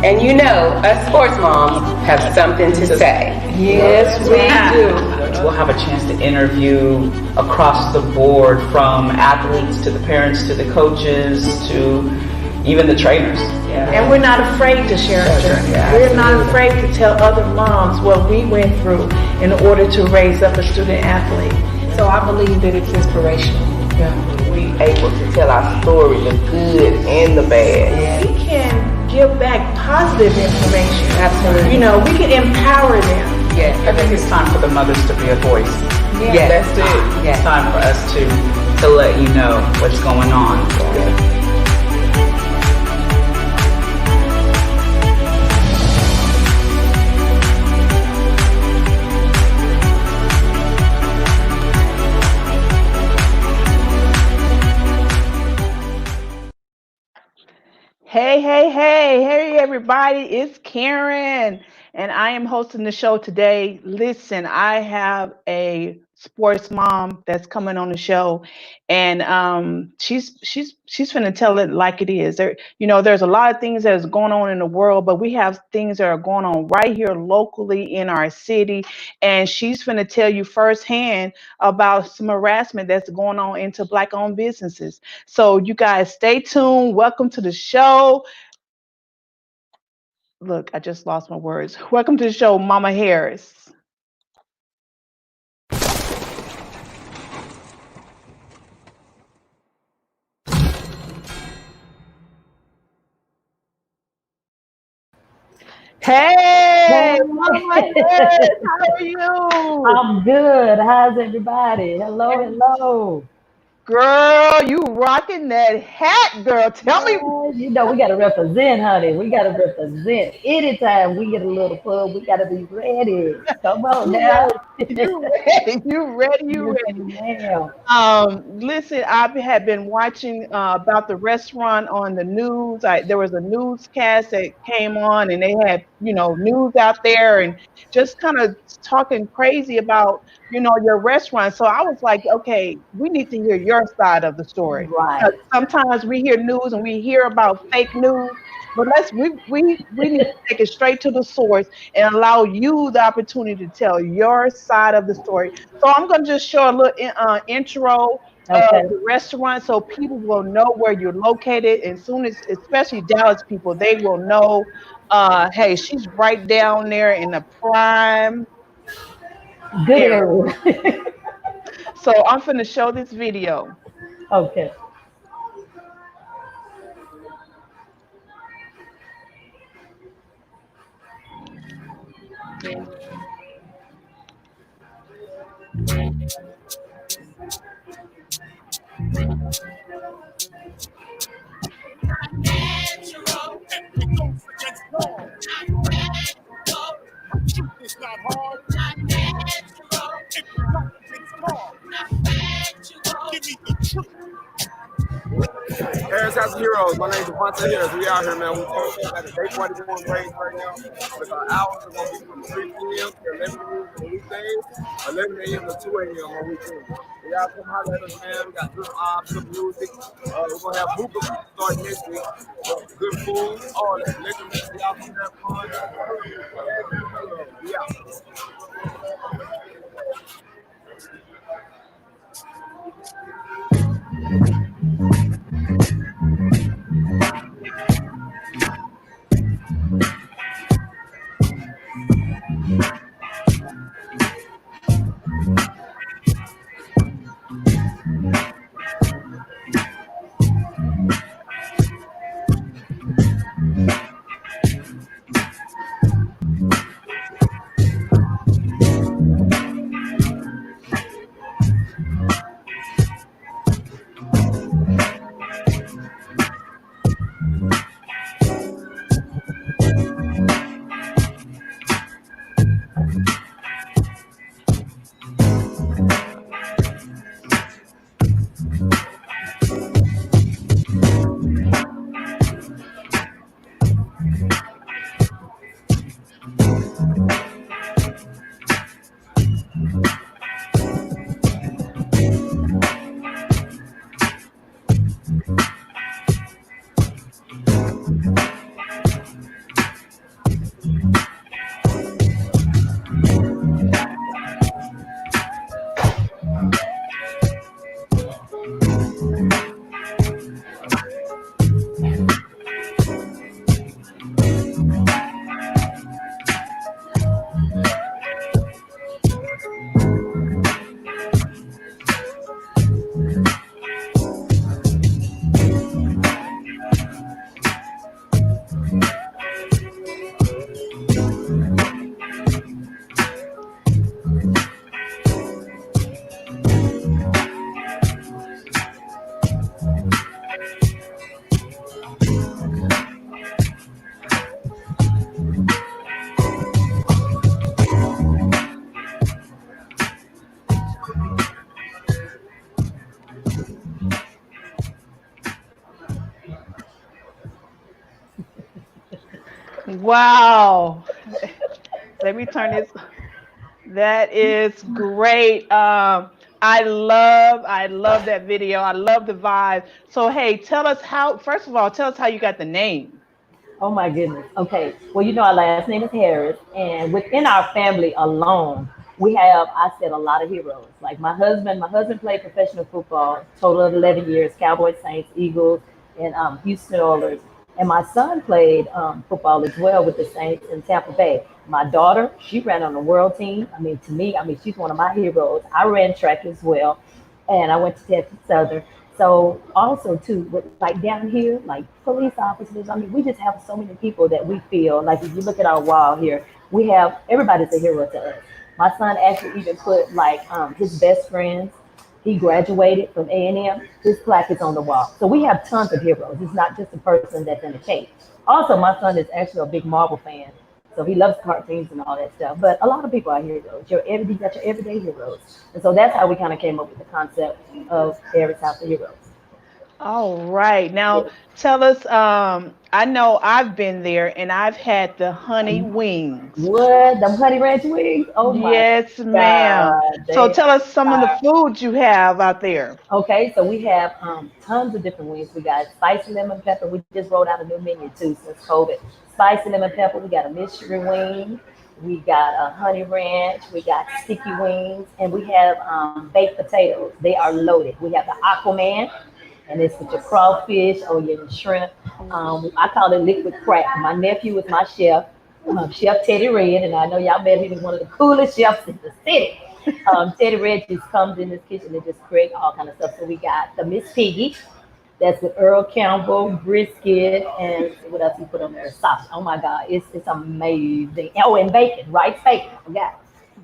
And you know, us sports moms have something to say. Yes, we do. We'll have a chance to interview across the board, from athletes to the parents to the coaches to even the trainers. And we're not afraid to share our journey. We're not afraid to tell other moms what we went through in order to raise up a student athlete. So I believe that it's inspirational. We able to tell our story, the good and the bad. We can give back positive information. Absolutely. You know, we can empower them. Yes, I think it's time for the mothers to be a voice. Yes. That's it. It's time for us to let you know what's going on. Hey, everybody, it's Karen, and I am hosting the show today. Listen, I have a sports mom that's coming on the show, and she's finna tell it like it is. There's a lot of things that is going on in the world, but we have things that are going on right here locally in our city, and she's finna tell you firsthand about some harassment that's going on into Black-owned businesses. So you guys stay tuned. Welcome to the show. Look, I just lost my words. Welcome to the show, Mama Harris. Hey, Mama Harris, how are you? I'm good. How's everybody? Hello. Girl, you rocking that hat, girl. Tell me. You know, we got to represent, honey. We got to represent. Anytime we get a little pub, we got to be ready. Come on now. You ready. Ma'am. Listen, I had been watching about the restaurant on the news. There was a newscast that came on, and they had, news out there and just kind of talking crazy about, your restaurant. So I was like, okay, we need to hear your side of the story. Right. Sometimes we hear news and we hear about fake news, but we need to take it straight to the source and allow you the opportunity to tell your side of the story. So I'm going to just show a little intro of the restaurant so people will know where you're located. And soon as, especially Dallas people, they will know, hey, she's right down there in the prime. Good area. So I'm finna show this video. Okay. It's not hard. If you don't, it's hard. Give me the truth. Harris House of Heroes. My name's Devontae Harris. We out here, man. We got a day party going crazy right now. With our hours are going to be from 3 p.m. to 11 a.m. on weekdays, 11 a.m. to 2 a.m. on weekends. So y'all come holler at us, man. We got good vibes, good music. We're going to have hookah starting next week. Good food, all that. Liquor, man. Y'all come have fun. We out. Wow. Let me turn this. That is great. I love that video. I love the vibe. So hey, tell us how. First of all, tell us how you got the name. Oh my goodness. Okay. Well, our last name is Harris, and within our family alone, we have, I said, a lot of heroes. Like my husband played professional football, total of 11 years, Cowboys, Saints, Eagles, and Houston Oilers. And my son played football as well with the Saints in Tampa Bay. My daughter, she ran on the world team. I mean, to me, she's one of my heroes. I ran track as well, and I went to Texas Southern. So also too, with like down here, like police officers. I mean, we just have so many people that we feel like if you look at our wall here, we have everybody's a hero to us. My son actually even put like his best friends. He graduated from A&M. His plaque is on the wall. So we have tons of heroes. It's not just a person that's in a cage. Also, my son is actually a big Marvel fan. So he loves cartoons and all that stuff. But a lot of people are heroes. You got your everyday heroes. And so that's how we kind of came up with the concept of Harris House of Heroes. All right. Yeah. Now tell us, I know I've been there and I've had the honey wings. What? The honey ranch wings? Oh my Yes, ma'am. God. So They tell us some of the are. foods you have out there. Okay, so we have tons of different wings. We got spicy lemon pepper. We just rolled out a new menu too since COVID. Spicy lemon pepper. We got a mystery wing. We got a honey ranch. We got sticky wings, and we have baked potatoes. They are loaded. We have the Aquaman, and it's with your crawfish or your shrimp. I call it liquid crack. My nephew is my chef, Chef Teddy Red, and I know y'all met him. He's one of the coolest chefs in the city. Teddy Red just comes in this kitchen and just create all kind of stuff. So we got the Miss Piggy, that's with Earl Campbell, brisket, and what else he put on there? Sausage. Oh my God, it's amazing. Oh, and bacon, rice bacon. I forgot.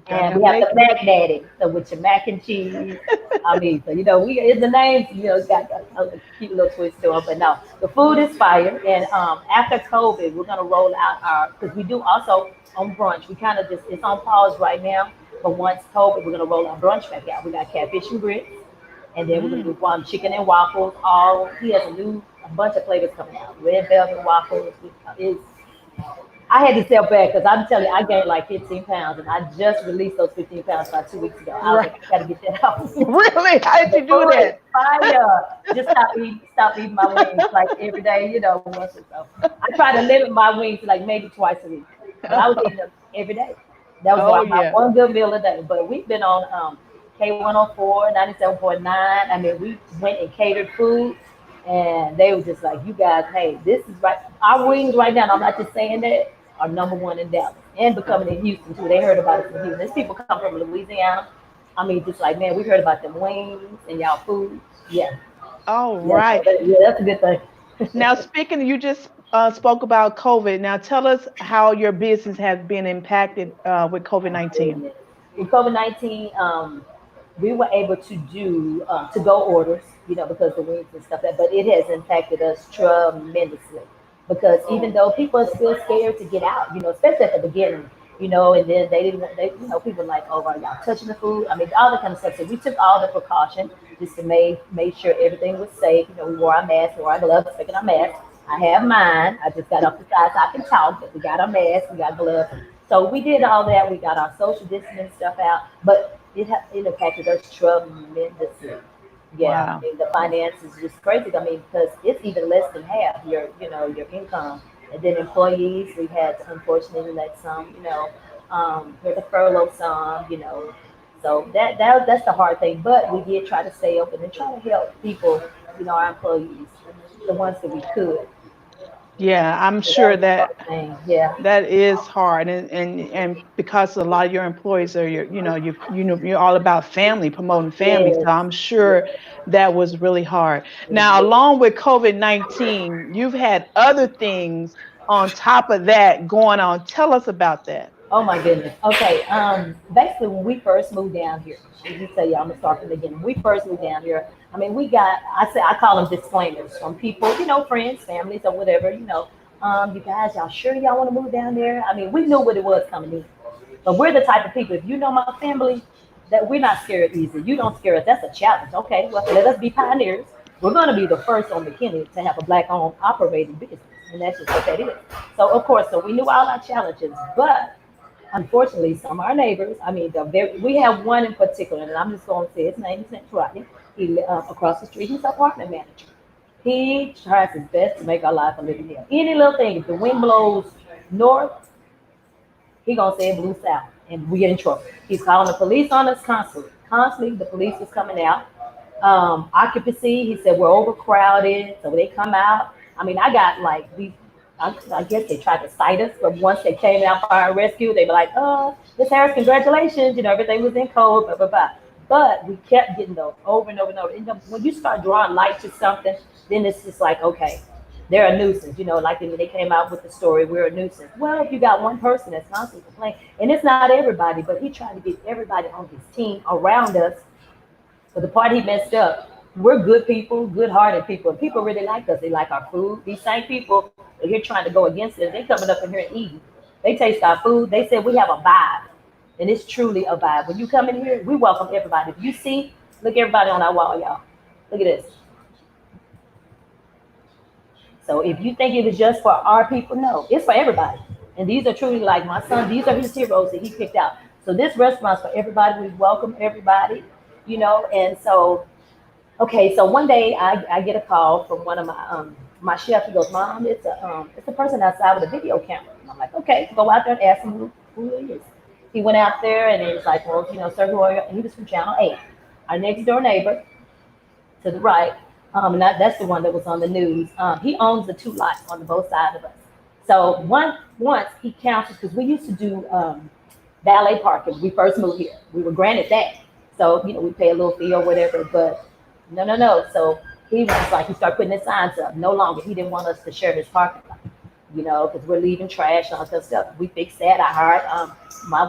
Gotta And have we have the bacon. Mac Daddy, so with your mac and cheese. I mean, so we the names, it's got a cute little twist to them. But no, the food is fire. And after COVID, we're gonna roll out our because we do also on brunch. We kind of just it's on pause right now. But once COVID, we're gonna roll our brunch back out. We got catfish and grits, and then we're gonna do Mm. chicken and waffles. All he has a bunch of flavors coming out. Red velvet waffles is I had to step back because I'm telling you, I gained like 15 pounds, and I just released those 15 pounds about 2 weeks ago. I was Right. like, I got to get that out. Really? How did The you do food is that? fire. Just stop eating my wings like every day, once or so. I try to limit my wings to like maybe twice a week, but I was eating them every day. That was Oh like my yeah. one good meal a day. But we've been on K104, 97.9. I mean, we went and catered food, and they were just like, you guys, hey, this is right. Our wings right now, and I'm not just saying that, are number one in Dallas and becoming in Houston too. They heard about it from Houston. These people come from Louisiana. I mean, just like, man, we heard about them wings and y'all food. Yeah, All yeah, right. yeah, that's a good thing. Now, speaking, you just spoke about COVID. Now, tell us how your business has been impacted with COVID Oh, 19. goodness. In COVID-19, we were able to do to-go orders, because the wings and stuff but it has impacted us tremendously because even though people are still scared to get out, especially at the beginning, and then they didn't want, people were like, oh, are y'all touching the food? I mean, all that kind of stuff. So we took all the precaution just to made sure everything was safe. We wore our masks, wore our gloves, taking our masks. I have mine. I just got up the side so I can talk, but we got our masks, we got gloves. So we did all that. We got our social distancing stuff out, but it impacted us tremendously. Yeah, I Wow. mean the finances is just crazy. I mean because it's even less than half your income, and then employees we had to unfortunately let some we had to furlough some. So that's the hard thing. But we did try to stay open and try to help people, our employees, the ones that we could. Yeah, I'm So that sure was the that hard thing. Yeah. that is hard, and because a lot of your employees are you're all about family, promoting family. So Yes. I'm sure Yes. that was really hard. Now, Yes. along with COVID-19, you've had other things on top of that going on. Tell us about that. Oh my goodness. Okay. Basically, when we first moved down here, let me tell you, I'm gonna start from the beginning. When we first moved down here, I mean, I call them disclaimers from people, friends, families, or whatever. You guys, y'all sure y'all want to move down there? I mean, we knew what it was coming in, but we're the type of people. If you know my family, that we're not scared easy. You don't scare us. That's a challenge. Okay. Well, let us be pioneers. We're going to be the first on McKinney to have a black-owned operating business, and that's just what that is. So, of course, so we knew all our challenges, but unfortunately, some of our neighbors, I mean, we have one in particular, and I'm just going to say his name is Rodney. He across the street, he's an apartment manager. He tries his best to make our life a living hell. Any little thing, if the wind blows north, he gonna say it blew south, and we get in trouble. He's calling the police on us constantly. Constantly, the police is coming out. Occupancy, he said we're overcrowded, so they come out. I mean, I got like these. I guess they tried to cite us, but once they came out for our rescue, they were like, "Oh, Miss Harris, congratulations! You know, everything was in code, blah blah blah." But we kept getting those over and over and over. And when you start drawing light to something, then it's just like, okay, they're a nuisance. You know, like when they came out with the story, we're a nuisance. Well, if you got one person that's constantly complaining, and it's not everybody, but he tried to get everybody on his team around us. So the part he messed up, we're good people, good-hearted people, and people really like us. They like our food. These same people that here trying to go against us, they coming up in here and eating. They taste our food. They said we have a vibe, and it's truly a vibe. When you come in here, we welcome everybody. If you see, look everybody on our wall, y'all. Look at this. So if you think it was just for our people, no, it's for everybody. And these are truly like my son. These are his heroes that he picked out. So this restaurant's for everybody. We welcome everybody, you know. And so, okay, so one day I get a call from one of my chefs. He goes, "Mom, it's a person outside with a video camera." And I'm like, "Okay, go out there and ask him who he is." He went out there and he was like, "Well, you know, sir, who are you?" And he was from Channel 8, our next door neighbor to the right. And that's the one that was on the news. He owns the two lots on the both sides of us. So once he counted, because we used to do valet parking when we first moved here. We were granted that. So, you know, we pay a little fee or whatever, but no, no, no. So he was like, he started putting his signs up. No longer. He didn't want us to share his parking lot, you know, because we're leaving trash and all that stuff. We fixed that. I hired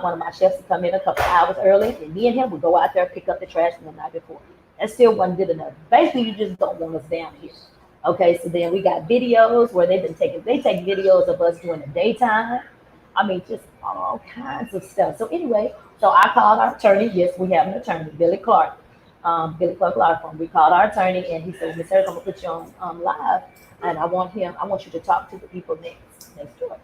one of my chefs to come in a couple hours early, and me and him would go out there, pick up the trash from the night before. That still wasn't good enough. Basically, you just don't want us down here. Okay, so then we got videos where they take videos of us during the daytime. I mean, just all kinds of stuff. So anyway, so I called our attorney. Yes, we have an attorney, Billy Clark. Billy Clark Law Firm. We called our attorney and he said, "Miss Harris, I'm gonna put you on live, and I want you to talk to the people next door."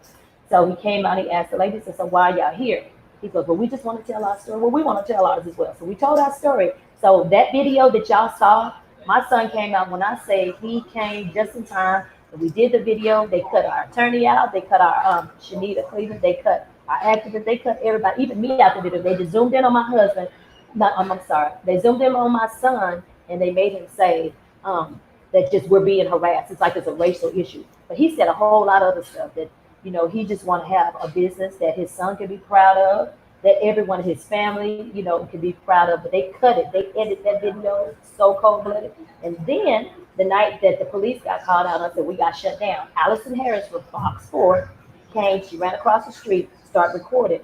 So he came out, he asked the lady, said, "So why y'all here?" He goes, "Well, we just want to tell our story." Well, we want to tell ours as well. So we told our story. So that video that y'all saw, my son came out. When I say he came just in time, and we did the video. They cut our attorney out. They cut our Shanita Cleveland. They cut our activist. They cut everybody, even me out the video. They just zoomed in on my husband. No, I'm sorry. They zoomed in on my son, and they made him say that just we're being harassed. It's like it's a racial issue. But he said a whole lot of other stuff that, you know, he just want to have a business that his son can be proud of, that everyone in his family, you know, can be proud of. But they cut it. They edited that video so cold-blooded. And then the night that the police got called out, I said, we got shut down. Allison Harris from Fox 4 came. She ran across the street, started recording,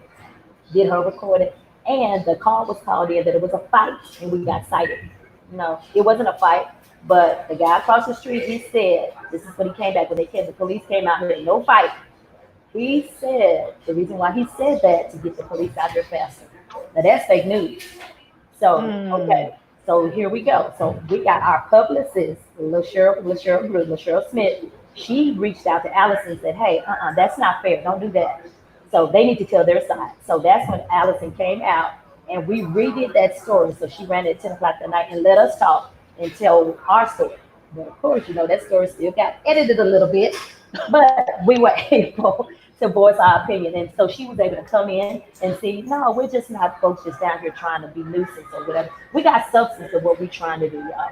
did her recording. And the call was called in that it was a fight, and we got cited. No, it wasn't a fight, but the guy across the street, he said, this is when he came back, when the police came out here, no fight. He said the reason why he said that to get the police out there faster. Now that's fake news. So okay, so here we go. So we got our publicist, LaSheryl Smith. She reached out to Allison and said, "Hey, that's not fair. Don't do that." So they need to tell their side. So that's when Allison came out and we redid that story. So she ran it at 10 o'clock that night and let us talk and tell our story. But of course, you know, that story still got edited a little bit, but we were able to voice our opinion. And so she was able to come in and see, no, we're just not folks just down here trying to be nuisance or whatever. We got substance of what we're trying to do, y'all.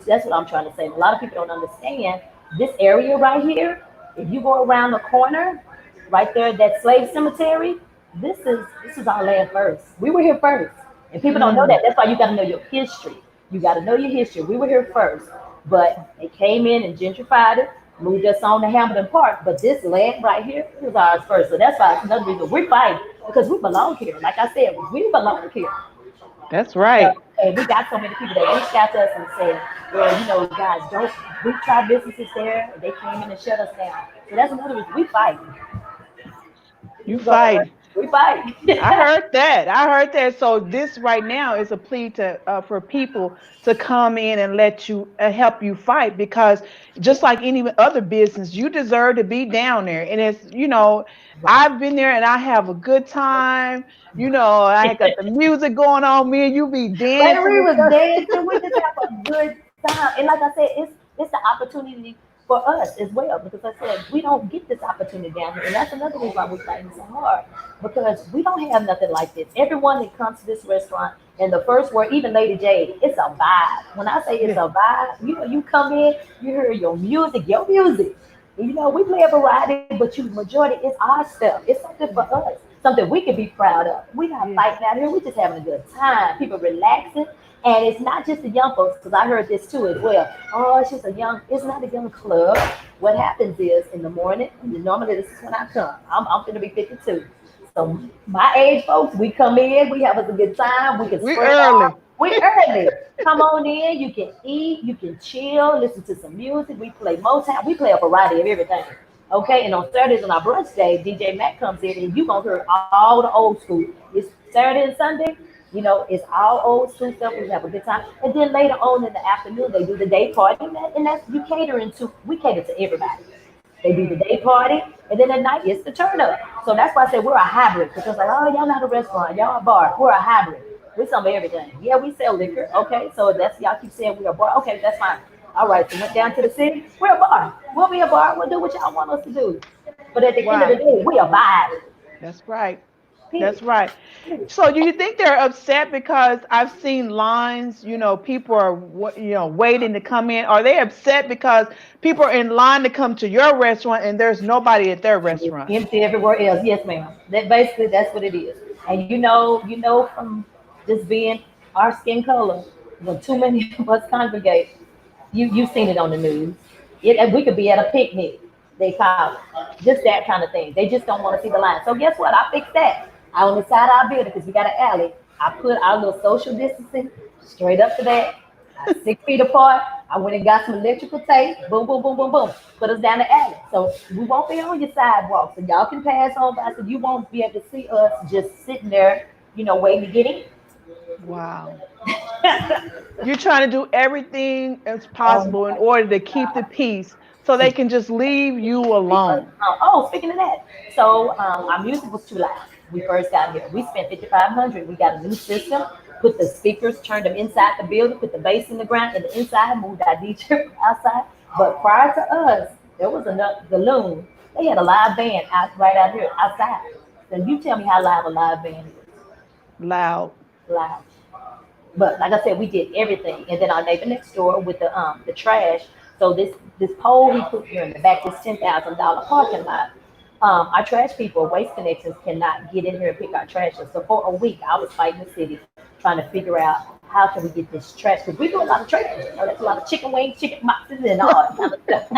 That's what I'm trying to say. And a lot of people don't understand this area right here. If you go around the corner, right there, that slave cemetery, this is our land first. We were here first. And people don't know that. That's why you got to know your history. You got to know your history. We were here first. But they came in and gentrified it, moved us on to Hamilton Park. But this land right here was ours first. So that's why it's another reason we're fighting, because we belong here. Like I said, we belong here. That's right. And we got so many people that reached out to us and said, well, you know, guys, don't, we tried businesses there. They came in and shut us down. So that's another reason we fight. You fight. We fight. I heard that. I heard that. So this right now is a plea to for people to come in and let you help you fight, because just like any other business, you deserve to be down there. And it's, I've been there and I have a good time. I got the music going on. Me and you be Baby, dancing we and was stuff. dancing. We just have a good time. And like I said, it's the opportunity for us as well, because I said we don't get this opportunity down here, and that's another reason why we're fighting so hard, because we don't have nothing like this. Everyone that comes to this restaurant, and the first word, even Lady J, it's a vibe. When I say it's Yeah. a vibe, you come in, you hear your music. We play a variety, but you majority is our stuff. It's something for us, something we can be proud of. We're not Yeah. fighting out here. We're just having a good time. People relaxing. And it's not just the young folks, because I heard this too as well. Oh, it's not a young club. What happens is in the morning, and normally this is when I come. I'm going to be 52. So my age folks, we come in, we have us a good time, we can We spread early. out. We early. Come on in, you can eat, you can chill, listen to some music. We play Motown, we play a variety of everything. Okay, and on Saturdays on our brunch day, DJ Mac comes in and you gonna hear all the old school. It's Saturday and Sunday, it's all old school stuff. We have a good time. And then later on in the afternoon, they do the day party, and that's we cater to everybody. They do the Mm. day party, and then at night it's the turn up. So that's why I say we're a hybrid. Because like, oh, y'all not a restaurant, y'all a bar. We're a hybrid. We some of everything. Yeah, we sell liquor. Okay, so that's y'all keep saying we're a bar. Okay, that's fine. All right, so went down to the city. We're a bar. We'll be a bar. We'll do what y'all want us to do. But at the end of the Wow. day, we a vibe. That's right. That's Period. right. So do you think they're upset because I've seen lines, people are, waiting to come in? Are they upset because people are in line to come to your restaurant and there's nobody at their It's restaurant? empty everywhere else. Yes, ma'am. That's what it is. And from just being our skin color, when too many of us congregate, you've seen it on the news. And we could be at a picnic. They call it just that kind of thing. They just don't want to see the line. So guess what? I fixed that. I on the side of our building because we got an alley. I put our little social distancing straight up to that. 6 feet apart. I went and got some electrical tape. Boom, boom, boom, boom, boom. Put us down the alley. So we won't be on your sidewalk. So y'all can pass on by. So you won't be able to see us just sitting there, waiting to get in. Wow. You're trying to do everything as Oh possible in order to keep the peace so they can just leave you alone. Speaking of that, so our music was too loud. We first got here. We spent 5,500. We got a new system. Put the speakers, turned them inside the building, put the bass in the ground, and the inside moved our DJ outside. But prior to us, there was another the Loon. They had a live band right out here outside. So you tell me how loud a live band is. Loud. Loud. But like I said, we did everything. And then our neighbor next door with the trash. So this pole he put here in the back, this $10,000 parking lot. Our trash people, Waste Connections, cannot get in here and pick our trash up. So for a week, I was fighting the city, trying to figure out how can we get this trash, because we do a lot of trash. That's a lot of chicken wings, chicken boxes, and all that kind of stuff.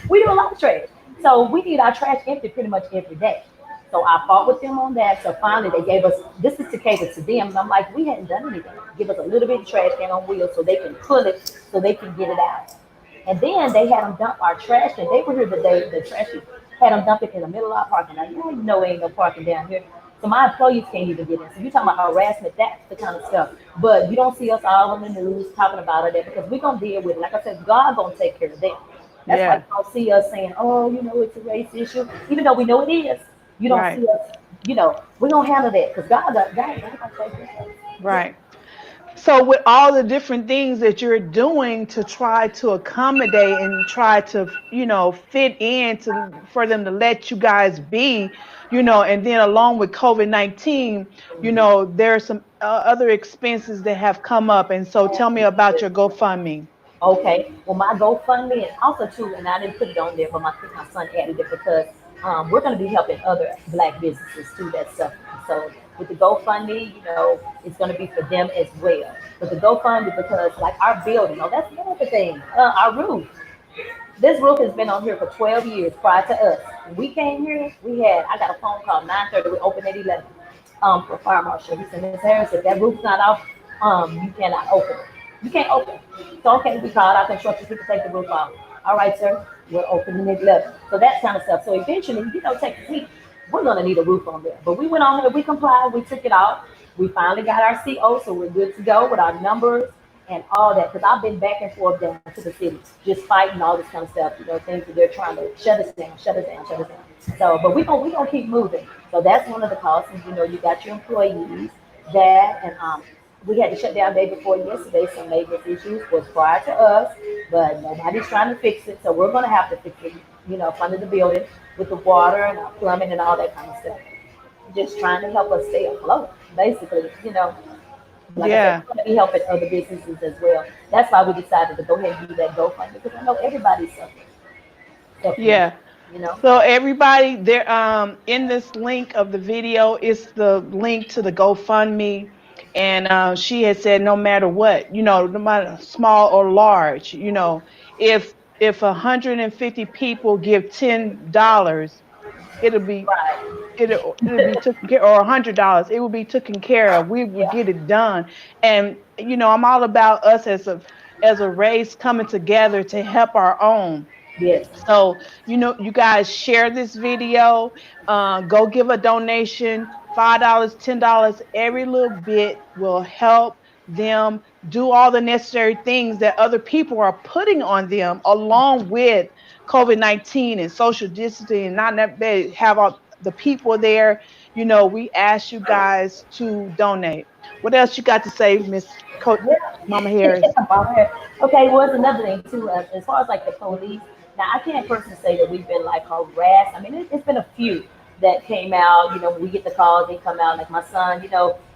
We do a lot of trash. So we need our trash empty pretty much every day. So I fought with them on that. So finally, they gave us this is to cater to them. And I'm like, we hadn't done anything. Give us a little bit of trash can on wheels so they can pull it, so they can get it out. And then they had them dump our trash, and they were here the day the trash people had them dump it in the middle of our parking lot. You know ain't no parking down here. So my employees can't even get in. So you're talking about harassment, that's the kind of stuff. But you don't see us all on the news talking about it because we're gonna deal with it. Like I said, God gonna take care of them. That's why Yeah. you don't see us saying, oh, it's a race issue, even though we know it is. You don't Right. see us, we're gonna handle that because God gonna take care of it. Yeah. Right. So with all the different things that you're doing to try to accommodate and try to, fit in to for them to let you guys be, and then along with COVID-19, there are some other expenses that have come up. And so tell me about your GoFundMe. Okay. Well, my GoFundMe and also too, and I didn't put it on there, but my son added it because we're going to be helping other Black businesses too that suffer. So with the GoFundMe, it's going to be for them as well. But the GoFundMe because like our building, that's another thing. Our roof. This roof has been on here for 12 years prior to us. When we came here, I got a phone call 9:30. We opened at 11. For fire marshal, he said, Miss Harris, if that roof's not off, you cannot open it. You can't open it. So okay, we called our construction people take the roof off. All right, sir, we're opening it 11. So that kind of stuff. So eventually, take the heat. we're gonna need a roof on there. But we went on here, we complied, we took it out. We finally got our CO, so we're good to go with our numbers and all that. Because I've been back and forth down to the city, just fighting all this kind of stuff, things that they're trying to shut us down, shut us down, shut us down. So, but we gonna keep moving. So that's one of the costs. You got your employees, that, and we had to shut down day before yesterday. Some major issues was prior to us, but nobody's trying to fix it. So we're gonna have to fix it, front of the building with the water and our plumbing and all that kind of stuff. Just trying to help us stay afloat, basically. Like I said, Yeah. we're gonna be helping other businesses as well. That's why we decided to go ahead and do that GoFundMe because I know everybody's suffering. Yeah. You know. So everybody there in this link of the video is the link to the GoFundMe. And she had said no matter what, no matter small or large, if 150 people give $10, it'll be Right. it'll be taken care, or $100, it will be taken care of. We will Yeah. get it done. And I'm all about us as a race coming together to help our own. Yes. So, you guys share this video, go give a donation, $5, $10, every little bit will help them do all the necessary things that other people are putting on them, along with COVID-19 and social distancing, and not that they have all the people there. We ask you guys to donate. What else you got to say, Miss Coach Mama Harris? Okay, well, it's another thing too. As far as like the police, now I can't personally say that we've been like harassed. I mean, it's been a few that came out. When we get the calls, they come out. Like my son,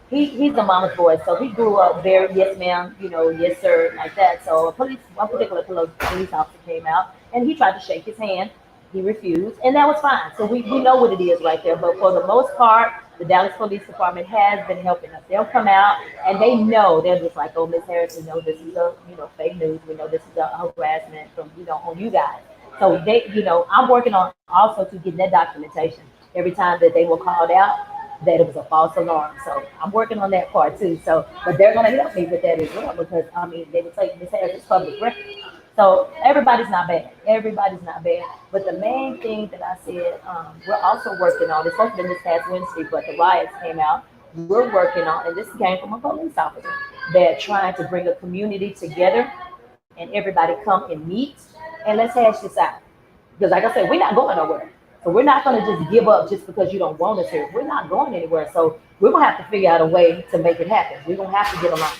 he's a mama's boy, so he grew up very yes ma'am, yes sir, like that. So one particular police officer came out and he tried to shake his hand. He refused, and that was fine. So we know what it is right there. But for the most part, the Dallas Police Department has been helping us. They'll come out and they know they're just like, oh, Miss Harris, we know this is a fake news. We know this is a harassment from on you guys. So I'm working on also to get that documentation every time that they were called out that it was a false alarm. So I'm working on that part too. So, but they're going to help me with that as well because I mean they would say Miss Harris is public record. So everybody's not bad. Everybody's not bad. But the main thing that I said, we're also working on, it's supposed to be this past Wednesday, but the riots came out. We're working on, and this came from a police officer, they're trying to bring a community together and everybody come and meet and let's hash this out. Because like I said, we're not going nowhere. So we're not going to just give up just because you don't want us here. We're not going anywhere. So we're going to have to figure out a way to make it happen. We're going to have to get along.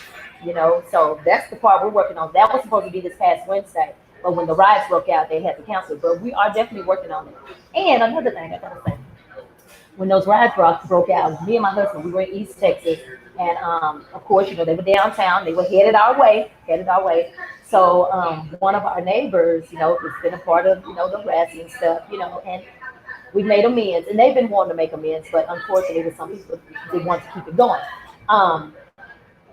So that's the part we're working on. That was supposed to be this past Wednesday, but when the riots broke out, they had to cancel it. But we are definitely working on it. And another thing I gotta say, when those riots broke out, me and my husband, we were in East Texas, and of course, they were downtown. They were headed our way. So one of our neighbors, it's been a part of the harassing and stuff, and we made amends, and they've been wanting to make amends, but unfortunately, with some people, they want to keep it going. Um,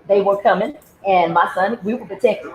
they were coming, and my son, we were protected.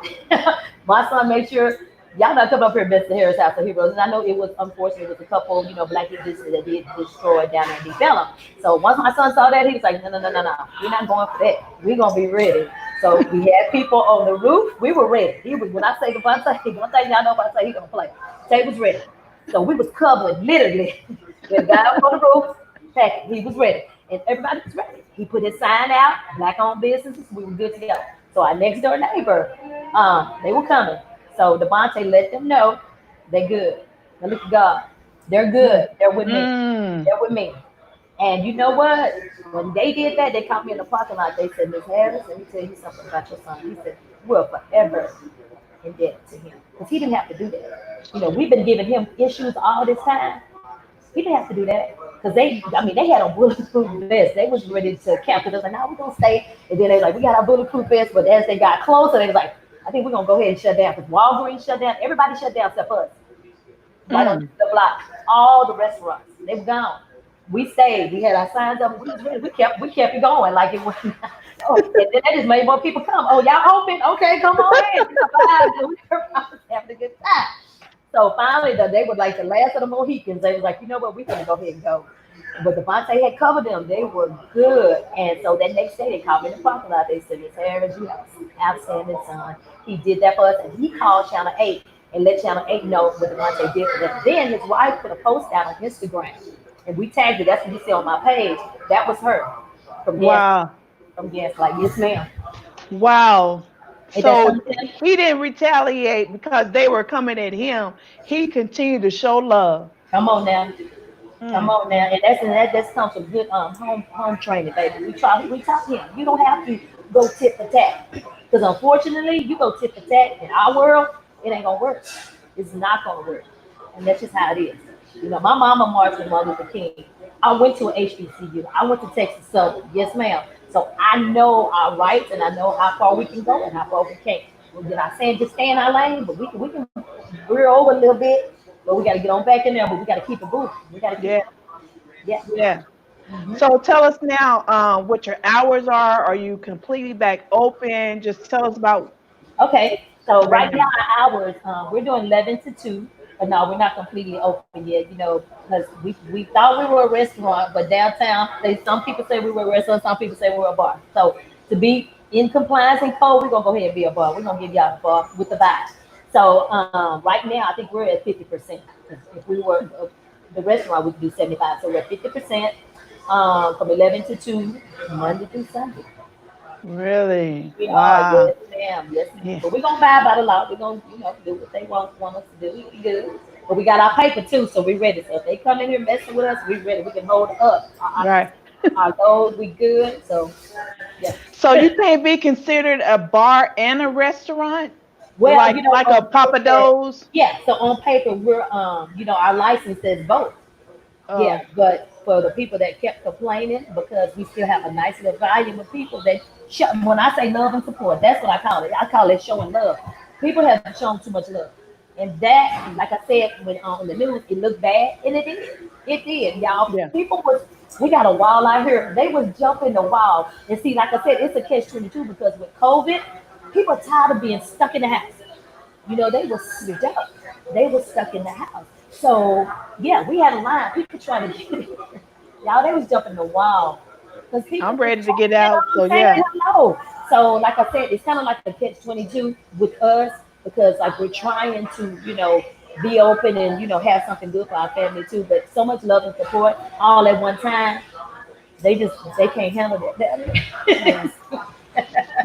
My son made sure y'all not come up here, Mr. Harris House of Heroes. And I know it was unfortunate, it was a couple, black businesses that did destroy down there in Deep Ellum. So once my son saw that, he was like, no, no, no, no, no, we're not going for that. We're gonna be ready. So we had people on the roof. We were ready. He was when I say the one thing y'all know about, I say he gonna play. Tay was ready. So we was covered literally. The guy up on the roof, heck, he was ready, and everybody was ready. He put his sign out, black-owned businesses. We were good to go. So our next door neighbor, they were coming. So Devontae let them know they good. Now look at God, they're good. They're with me. Mm. They're with me. And you know what? When they did that, they caught me in the parking lot. They said, Miss Harris, let me tell you something about your son. He said, we're forever in debt to him because he didn't have to do that. We've been giving him issues all this time. He didn't have to do that because they had a bulletproof vest. They was ready to camp. Because like, now we're gonna stay. And then they like, we got our bulletproof vest. But as they got closer, they was like, I think we're gonna go ahead and shut down because Walgreens shut down. Everybody shut down except us. Right on the block, all the restaurants they were gone. We stayed. We had our signs up. We was ready. We kept it going like it was. Oh, and then that just made more people come. Oh, y'all open? Okay, come on in. We were having a good time. So finally, they were like the last of the Mohicans. They was like, you know what, we're gonna go ahead and go. But Devontae had covered them. They were good. And so that next day, they called me in the parking lot. They said, Miss Harris, you have an outstanding son. He did that for us. And he called Channel 8 and let Channel 8 know what Devontae did for them. Then his wife put a post out on Instagram and we tagged it. That's what you see on my page. That was her from gas Wow. from Gaslight. Yes, ma'am. Wow. Ain't that So something? he didn't retaliate because they were coming at him. He continued to show love. Come on now. Come Mm. on now, and that comes from good home training, baby. We taught him. You don't have to go tit for tat, because unfortunately, you go tit for tat in our world, it ain't gonna work. It's not gonna work, and that's just how it is. You know, my mama marched with Martin Luther King. I went to an HBCU. I went to Texas Southern. Yes, ma'am. So I know our rights, and I know how far we can go and how far we can't. We're not saying just stay in our lane, but we can veer over a little bit, but we got to get on back in there. But we got to keep it moving. We got to keep Yeah, it. Yeah. yeah. So tell us now what your hours are. Are you completely back open? Just tell us about Okay. So right right now now. our hours, we're doing 11 to 2, but no, we're not completely open yet. You know, because we thought we were a restaurant, but downtown, some people say we were a restaurant, some people say we were a bar. So to be in compliance and code, we're gonna go ahead and be a bar. We're gonna give y'all a bar with the vibe. So right now, I think we're at 50%. If we were the restaurant, we could do 75. So we're at 50% from 11 to 2, Monday through Sunday. Really? We are, Wow. yes, ma'am, yes, ma'am. Yeah. But we're gonna buy by the law. We're gonna, do what they want us to do. We good. But we got our paper too, so we ready. So if they come in here messing with us, we ready. We can hold up. Right. Our load, we good. So yeah. So you can't be considered a bar and a restaurant, Well, like a on Papa paper, Do's. yeah. So on paper, we're our license says both. Yeah, Oh, but for the people that kept complaining, because we still have a nice little volume of people that when I say love and support, that's what I call it. I call it showing love. People have shown too much love, and that, like I said, when on the news, it looked bad, and it did. It did, y'all. yeah. People was We got a wall out here. They was jumping the wall, and see, like I said, it's a catch 22 because with COVID, people are tired of being stuck in the house. They were Yeah. stuck. They were stuck in the house. So yeah, we had a line. People trying to get it. Y'all, they was jumping the wall because people I'm just ready to get you know out. what So I'm saying? yeah. Hello. So like I said, it's kind of like a catch 22 with us because like we're trying to be open and have something good for our family too. But so much love and support all at one time, they can't handle Yeah. it.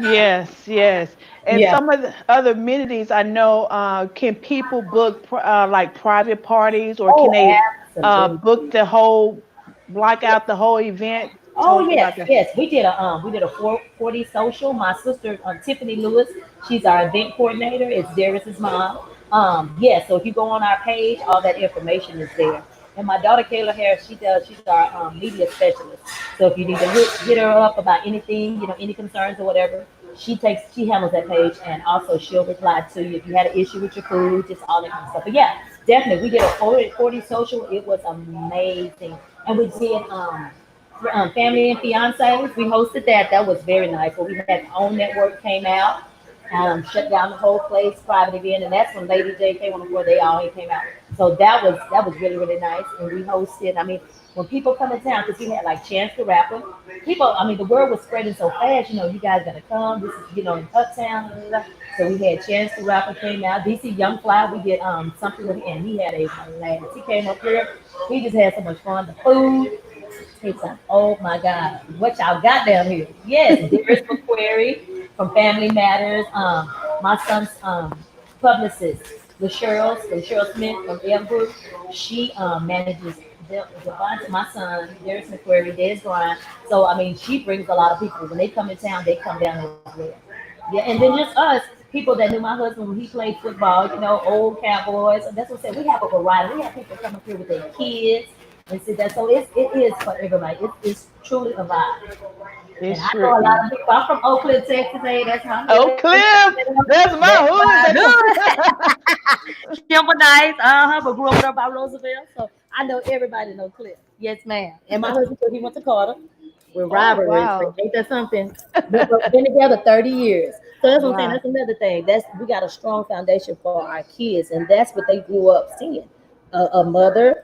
Yes, yes. And Yeah. some of the other amenities I know, can people book like private parties, or can Oh, they absolutely. book the whole, block out the whole event? Tell Oh us yes, about that. yes. We did a 40 social. My sister, Tiffany Lewis, she's our event coordinator. It's Darius's mom. Yeah. So if you go on our page, all that information is there. And my daughter Kayla Harris, she's our media specialist. So if you need to hit her up about anything, any concerns or whatever, she handles that page, and also she'll reply to you if you had an issue with your food, just all that kind of stuff. But yeah, definitely, we did a 40 social. It was amazing, and we did family and fiancés. We hosted that. That was very nice. But we had our own network came out, shut down the whole place, private event, and that's when Lady J K 104 they all came out. So that was really really nice, and we hosted. I mean, when people come in town, because we had like Chance the Rapper, people. I mean, the word was spreading so fast. You guys gotta come. This is in Uptown. Blah, blah, blah. So we had Chance the Rapper came out. DC Young Fly, we did something with him, and he had a blast. He came up here. He just had so much fun. The food. It's like, oh my God, what y'all got down here? Yes, Darius McQuarrie from Family Matters. My son's publicist, LaSheryl Smith from L Group. She manages Devonta, my son, Darius McQuarrie, Des Bryant. So I mean, she brings a lot of people. When they come in town, they come down as well. Yeah, and then just us, people that knew my husband when he played football, old Cowboys. And that's what I said. We have a variety. We have people coming here with their kids and see that. So it is for everybody. It's truly a vibe. It And I sure know a lot is. of people. I'm from Oakland, Texas. Hey, that's my Oh, hood. Cliff, that's my That's hood. my That's hood. Kimber Nice, but grew up by Roosevelt, so I know everybody know Cliff. Yes, ma'am. And my husband too, he went to Carter with oh, rivalries. So wow. ain't that something? But been together 30 years. So that's what I'm saying. Wow. That's another thing. We got a strong foundation for our kids, and that's what they grew up seeing. A mother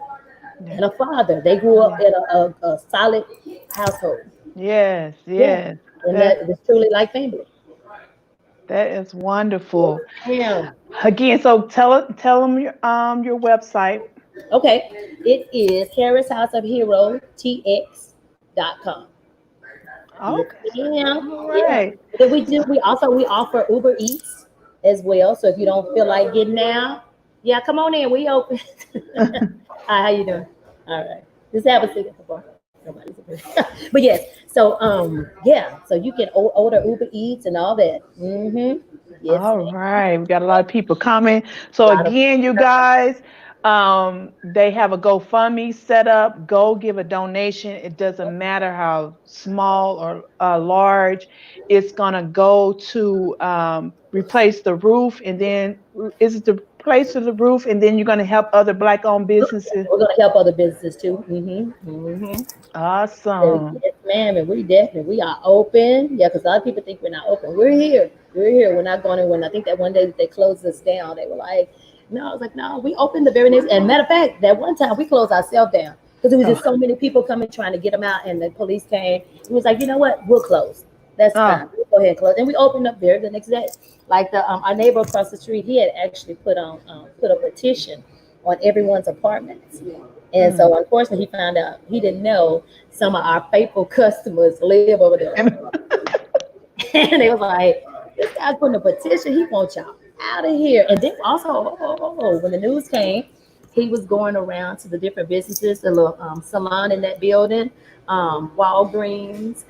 Yeah. and a father. They grew up Yeah. in a solid household. Yes, Yeah. yes. And That that was truly like family. that is Yes, wonderful. ma'am. Again, so tell them your website. Okay, it is Harris House of Hero TX.com. Yes, Okay. ma'am. All Yeah. right. Then we offer Uber Eats as well. So if you don't feel like getting out, yeah, come on in. We open. Hi, how you doing? All right. Just have a seat at the bar. Nobody's but yes. So yeah. So you can order Uber Eats and all that. Mm-hmm. Yes, All ma'am. right, we got a lot of people coming. So A lot of again, you guys, they have a GoFundMe set up. Go give a donation. It doesn't matter how small or large. It's gonna go to replace the roof, and then is it the replace of the roof, and then you're gonna help other Black-owned businesses. we're gonna help other businesses too. Mm-hmm. Mm-hmm. So Awesome. yes, ma'am, and we are open. Yeah, because a lot of people think we're not open. We're here. We're here. We're not going to win. I think that one day that they closed us down, they were like, no, I was like, no, we opened the very next. And matter of fact, that one time we closed ourselves down because there was just Oh, so many people coming trying to get them out, and the police came. It was like, you know what? We'll close. That's oh, fine. We'll go ahead and close. And we opened up there the next day. Like the our neighbor across the street, he had actually put a petition on everyone's apartments. And mm. so unfortunately, he found out he didn't know some of our faithful customers live over there. And they was like, this guy's putting a petition. He wants y'all out of here. And then also, when the news came, he was going around to the different businesses, the little salon in that building, Walgreens,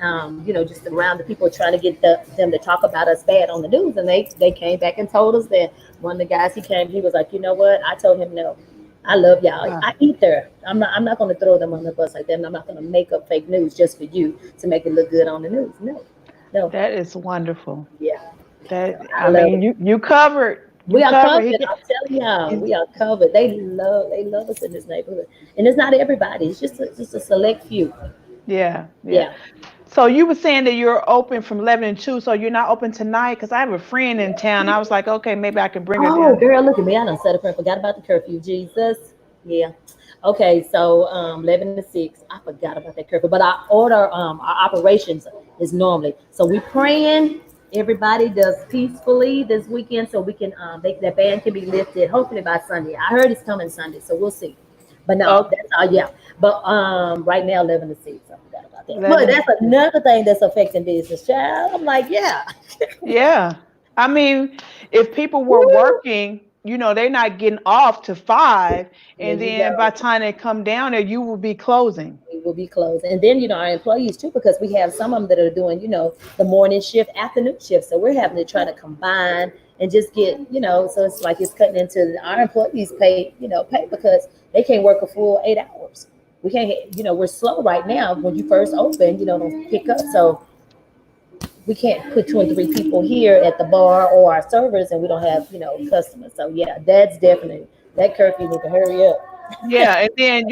just around the people trying to get them to talk about us bad on the news. And they came back and told us that one of the guys he came, he was like, you know what? I told him no. I love y'all. Ah, I eat there. I'm not going to throw them on the bus like that. And I'm not going to make up fake news just for you to make it look good on the news. No, no. that is wonderful. Yeah, That I I love mean, it. you covered. You We are covered. covered. I'm telling y'all, we are covered. They love us in this neighborhood, and it's not everybody. It's just a select few. Yeah, yeah. Yeah. So you were saying that you're open from 11 to 2, so you're not open tonight? Because I have a friend in town. I was like, okay, maybe I can bring her Oh, down. girl, look at me. I done set up and forgot about the curfew. Jesus. Yeah. Okay, so 11 to 6. I forgot about that curfew. But our operations is normally. So we praying everybody does peacefully this weekend so we can that ban can be lifted hopefully by Sunday. I heard it's coming Sunday, so we'll see. But no, Okay, that's all yeah. But right now 11 to 6. I forgot about that. But 11. that's another thing that's affecting business, child. I'm like, yeah. Yeah. I mean, if people were Woo. working, they're not getting off to 5, There and you then by go. the time they come down there, you will be closing. We will be closed. And then, our employees too, because we have some of them that are doing, the morning shift, afternoon shift. So we're having to try to combine and just get, so it's like it's cutting into our employees pay because they can't work a full 8 hours. We can't, we're slow right now. When you first open, don't pick up. So we can't put two and three people here at the bar or our servers and we don't have, customers. So yeah, that's definitely that curfew need to hurry up. Yeah, and then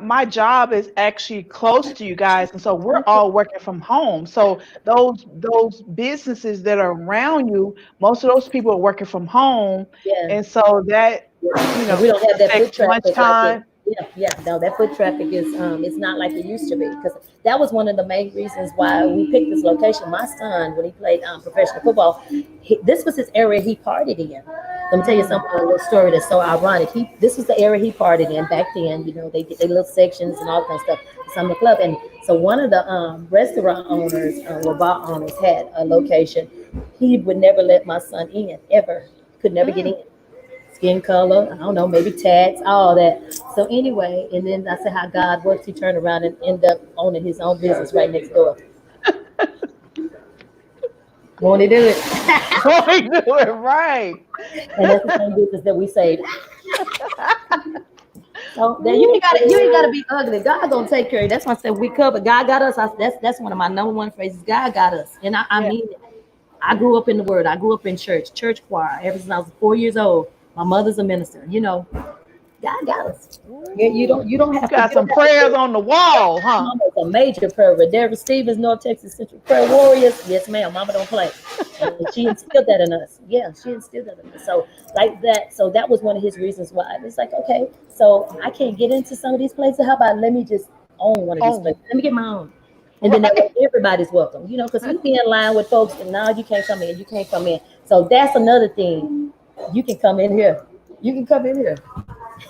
my job is actually close to you guys, and so we're all working from home. So those businesses that are around you, most of those people are working from home, Yeah. and so that And we don't have that foot affects traffic like it. lunchtime. Yeah, yeah. No, that foot traffic is it's not like it used to be because that was one of the main reasons why we picked this location. My son, when he played professional football, this was his area he partied in. Let me tell you Mm, something, a little story that's so ironic. This was the area he partied in back then. They did their little sections and all that kind of stuff. Some of the club, and so one of the restaurant owners, or bar owners, had a location. He would never let my son in ever. Could never get mm. in skin color, I don't know, maybe tats, all that. So anyway, and then I said how God works. He turned around and ended up owning his own business right next door. Won't he do it? Why do it right? And that's the same business that we saved. So that Woo. you ain't gotta be ugly. God gonna take care of you. That's why I said we cover. God got us. That's one of my number one phrases. God got us, and I Yeah. mean it. I grew up in the Word. I grew up in church choir. Ever since I was 4 years old, my mother's a minister. God got us. Yeah, you Ooh, don't you don't you have to got you don't some have to prayers do. on the wall, huh? Mama's a major prayer. Deborah Stevens, North Texas Central Prayer Warriors. Yes, ma'am. Mama don't play. And she instilled that in us. Yeah, she instilled that in us. So like that. So that was one of his reasons why. It's like, okay, so I can't get into some of these places. How about let me just own one of these Oh, places? Let me get my own. And then that way right. everybody's welcome. Because we be in line with folks and now you can't come in. You can't come in. So that's another thing. You can come in here. You can come in here.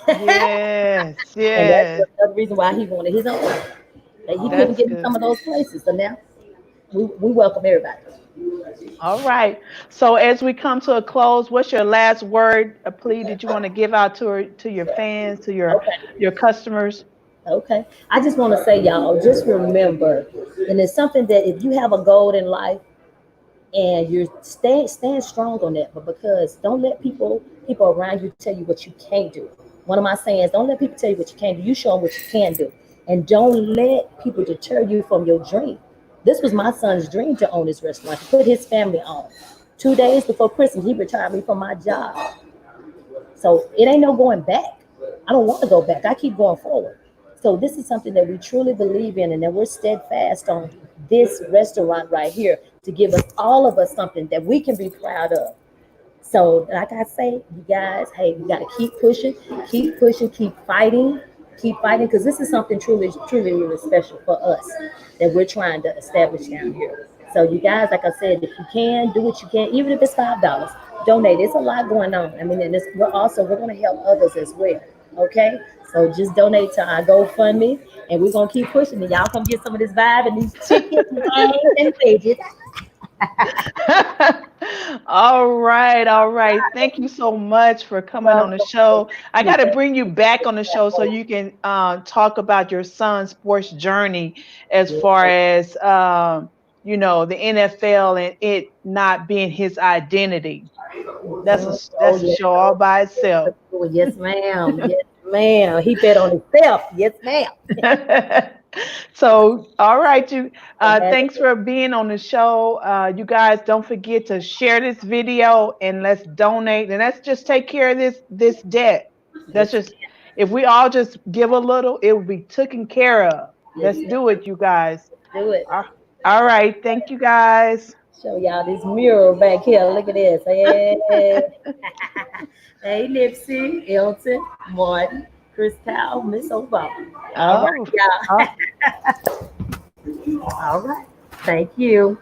Yes, And that's yes. another reason why he wanted his own. Like he couldn't That's get in good. some of those places. So now we welcome everybody. All right. So as we come to a close, what's your last word, a plea that you want to give out to your fans, to Okay. your customers? Okay. I just want to say, y'all, just remember, and it's something that if you have a goal in life and you're stand strong on that, but because don't let people around you tell you what you can't do. One of my sayings, don't let people tell you what you can't do. You show them what you can do. And don't let people deter you from your dream. This was my son's dream to own his restaurant, to put his family on. 2 days before Christmas, he retired me from my job. So it ain't no going back. I don't want to go back. I keep going forward. So this is something that we truly believe in, and that we're steadfast on this restaurant right here to give us all of us something that we can be proud of. So, like I say, you guys, hey, we got to keep pushing, keep fighting, because this is something truly, truly, really special for us that we're trying to establish down here. So, you guys, like I said, if you can, do what you can, even if it's $5, donate. It's a lot going on. I mean, and we're going to help others as well. Okay, so just donate to our GoFundMe, and we're gonna keep pushing. And y'all come get some of this vibe and these chicken wings and veggies. All right, all right. Thank you so much for coming on the show. I got to bring you back on the show so you can talk about your son's sports journey as far as the NFL and it not being his identity. That's a show all by itself. Oh, yes, ma'am. Yes, ma'am. He bet on himself. Yes, ma'am. So, all right, thanks for being on the show. You guys don't forget to share this video and let's donate and let's just take care of this debt. That's just if we all just give a little, it will be taken care of. Let's do it, you guys. Do it. All right, thank you guys. Show y'all this mural back here. Look at this. Hey, hey, Nipsey, Elton, Martin, Chris Kyle, Miss Obama. All right, Oh, y'all. All right. Thank you.